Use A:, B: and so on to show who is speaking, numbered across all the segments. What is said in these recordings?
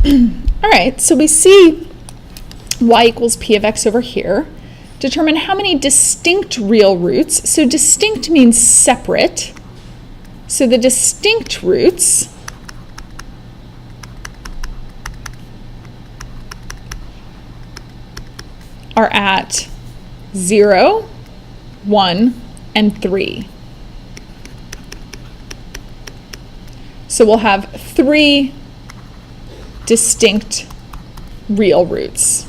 A: All right, so we see y equals p of x over here. Determine how many distinct real roots. So distinct means separate. So the distinct roots are at 0, 1, and 3. So we'll have 3 distinct real roots.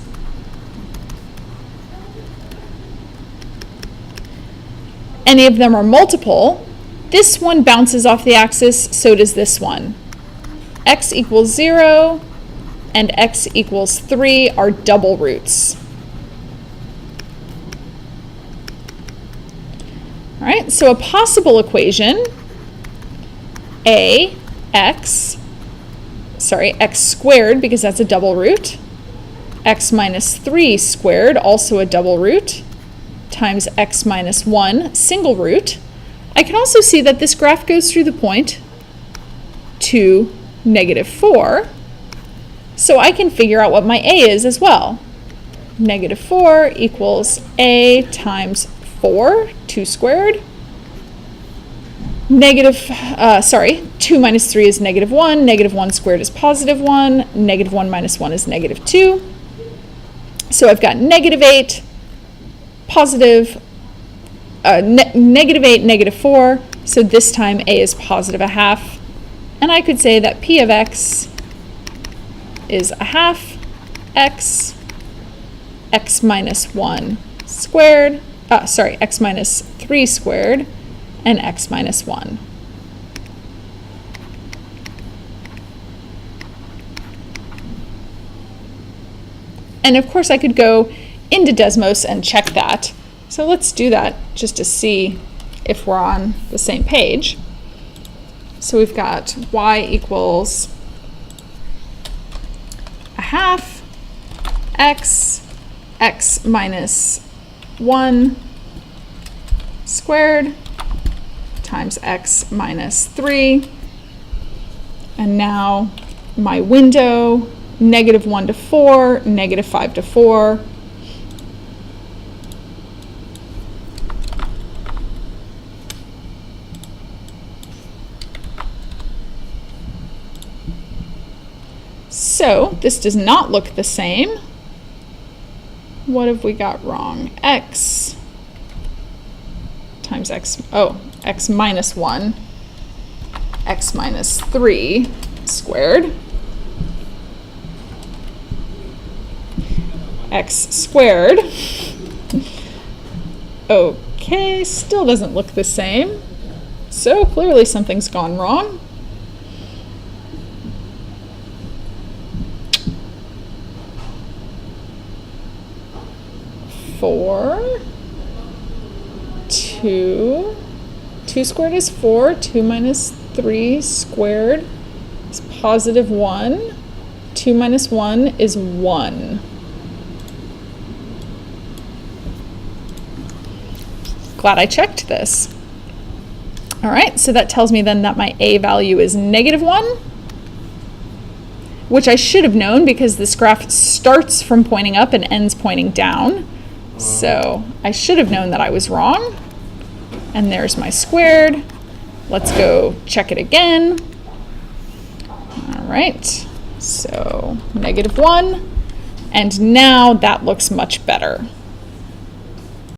A: Any of them are multiple. This one bounces off the axis, so does this one. X equals 0 and x equals 3 are double roots. All right, so a possible equation, x squared, because that's a double root, x minus 3 squared, also a double root, times x minus 1, single root. I can also see that this graph goes through the point 2, -4, so I can figure out what my a is as well. -4 equals a times 4, 2 squared. 2 minus 3 is -1, -1 squared is +1, -1 minus 1 is -2. So I've got -8, positive, -8, -4, so this time a is +1/2. And I could say that p of x is 1/2 x, x minus 1 squared, x minus 3 squared, and x minus 1. And of course I could go into Desmos and check that. So let's do that just to see if we're on the same page. So we've got y equals 1/2 x, x minus 1 squared times x minus 3. And now my window, -1 to 4, -5 to 4. So this does not look the same. What have we got wrong? X times x, x minus 1, x minus 3 squared, x squared. Okay, still doesn't look the same. So clearly something's gone wrong. Two squared is 4, 2 minus 3 squared is +1, 2 minus 1 is 1. Glad I checked this. All right, so that tells me then that my a value is -1, which I should have known because this graph starts from pointing up and ends pointing down. So I should have known that I was wrong. And there's my squared. Let's go check it again. All right, so -1. And now that looks much better.